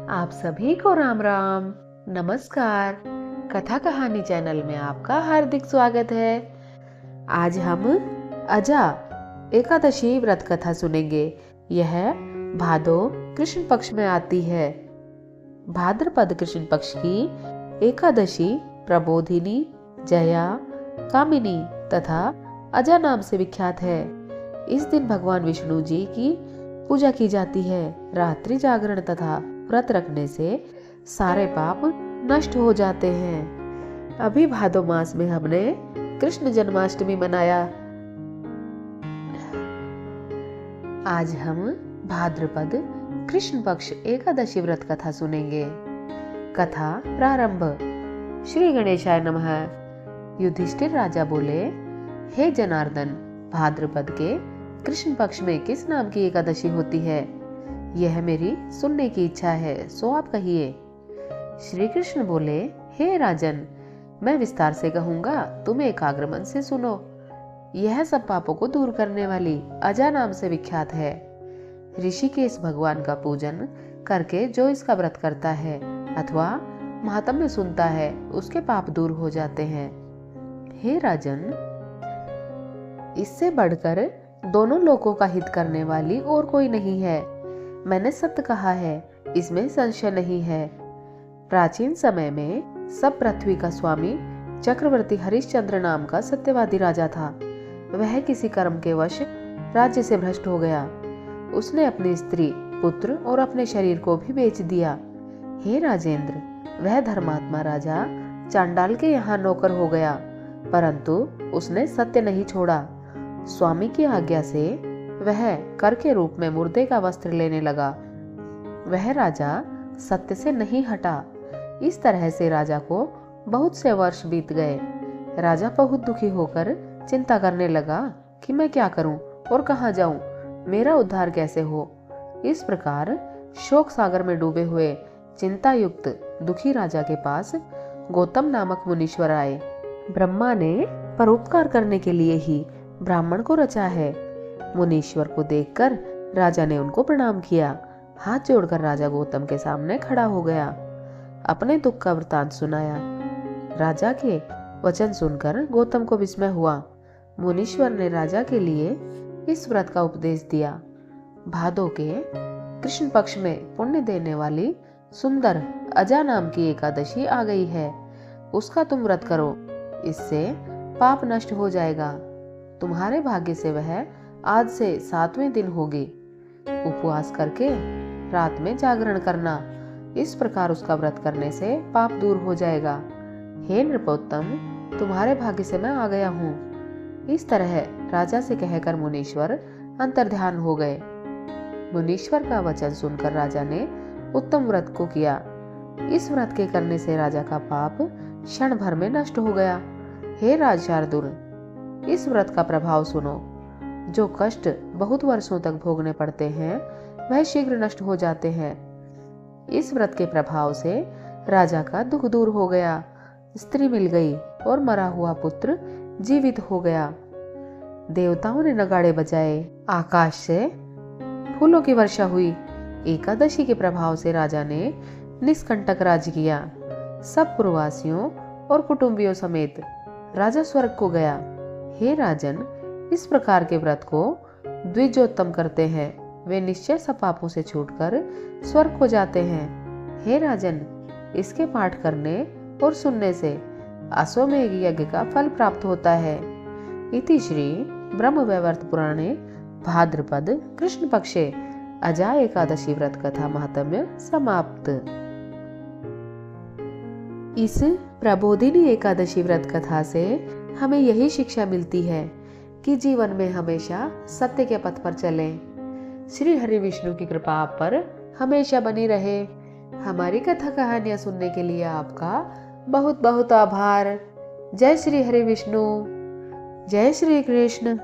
आप सभी को राम राम, नमस्कार। कथा कहानी चैनल में आपका हार्दिक स्वागत है। आज हम अजा एकादशी व्रत कथा सुनेंगे। यह भादो कृष्ण पक्ष में आती है। भाद्रपद कृष्ण पक्ष की एकादशी प्रबोधिनी, जया, कामिनी तथा अजा नाम से विख्यात है। इस दिन भगवान विष्णु जी की पूजा की जाती है। रात्रि जागरण तथा व्रत रखने से सारे पाप नष्ट हो जाते हैं। अभी भादो मास में हमने कृष्ण जन्माष्टमी मनाया। आज हम भाद्रपद कृष्ण पक्ष एकादशी व्रत कथा सुनेंगे। कथा प्रारंभ। श्री गणेशाय नमः। युधिष्ठिर राजा बोले, हे जनार्दन, भाद्रपद के कृष्ण पक्ष में किस नाम की एकादशी होती है? यह मेरी सुनने की इच्छा है, सो आप कहिए। श्री कृष्ण बोले, हे राजन, मैं विस्तार से कहूंगा, तुम एकाग्र मन से सुनो। यह सब पापों को दूर करने वाली अजा नाम से विख्यात है। ऋषिकेश भगवान का पूजन करके जो इसका व्रत करता है अथवा महात्म्य सुनता है, उसके पाप दूर हो जाते हैं। हे राजन, इससे बढ़कर दोनों लोगों का हित करने वाली और कोई नहीं है। मैंने सत्य कहा है, इसमें संशय नहीं है। प्राचीन समय में सब पृथ्वी का स्वामी चक्रवर्ती हरिश्चंद्र नाम का सत्यवादी राजा था। वह किसी कर्म के वश राज्य से भ्रष्ट हो गया। उसने अपनी स्त्री, पुत्र और अपने शरीर को भी बेच दिया। हे राजेंद्र, वह धर्मात्मा राजा चांडाल के यहाँ नौकर हो गया, परंतु उसने सत्य नहीं छोड़ा। स्वामी की आज्ञा से वह कर के रूप में मुर्दे का वस्त्र लेने लगा। वह राजा सत्य से नहीं हटा। इस तरह से राजा को बहुत से वर्ष बीत गए। राजा बहुत दुखी होकर चिंता करने लगा कि मैं क्या करूं और कहां जाऊं, मेरा उद्धार कैसे हो। इस प्रकार शोक सागर में डूबे हुए चिंता युक्त दुखी राजा के पास गौतम नामक मुनीश्वर आए। ब्रह्मा ने परोपकार करने के लिए ही ब्राह्मण को रचा है। मुनीश्वर को देखकर राजा ने उनको प्रणाम किया। हाथ जोड़कर राजा गौतम के सामने खड़ा हो गया, अपने दुख का वृतांत सुनाया। राजा के वचन सुनकर गौतम को विस्मय हुआ। मुनीश्वर ने राजा के लिए इस व्रत का उपदेश दिया। भादो के कृष्ण पक्ष में पुण्य देने वाली सुंदर अजा नाम की एकादशी आ गई है। उसका तुम व्रत करो, इससे पाप नष्ट हो जाएगा। तुम्हारे भाग्य से वह आज से 7वें दिन होगी। उपवास करके रात में जागरण करना। इस प्रकार उसका व्रत करने से पाप दूर हो जाएगा। हे नृपोत्तम, तुम्हारे भाग्य से मैं आ गया हूँ। इस तरह राजा से कहकर मुनीश्वर अंतर्ध्यान हो गए। मुनीश्वर का वचन सुनकर राजा ने उत्तम व्रत को किया। इस व्रत के करने से राजा का पाप क्षण भर में नष्ट हो गया। हे राज शार्दुल, इस व्रत का प्रभाव सुनो। जो कष्ट बहुत वर्षों तक भोगने पड़ते हैं, वह शीघ्र नष्ट हो जाते हैं। इस व्रत के प्रभाव से राजा का दुख दूर हो गया, स्त्री मिल गई और मरा हुआ पुत्र जीवित हो गया। देवताओं ने नगाड़े बजाए, आकाश से फूलों की वर्षा हुई। एकादशी के प्रभाव से राजा ने निष्कंटक राज किया। सब पुरवासियों और कुटुंबियों समेत राजा स्वर्ग को गया। हे राजन, इस प्रकार के व्रत को द्विजोत्तम करते हैं। वे निश्चय सब पापों से छूटकर स्वर्ग को जाते हैं। हे राजन, इसके पाठ करने और सुनने से अश्वमेध यज्ञ का फल प्राप्त होता है। इति श्री ब्रह्मवैवर्त पुराणे भाद्रपद कृष्ण पक्षे अजा एकादशी व्रत कथा महात्म्य समाप्त। इस प्रबोधिनी एकादशी व्रत कथा से हमें यही शिक्षा मिलती है कि जीवन में हमेशा सत्य के पथ पर चलें। श्री हरि विष्णु की कृपा आप पर हमेशा बनी रहे। हमारी कथा कहानियां सुनने के लिए आपका बहुत बहुत आभार। जय श्री हरि विष्णु, जय श्री कृष्ण।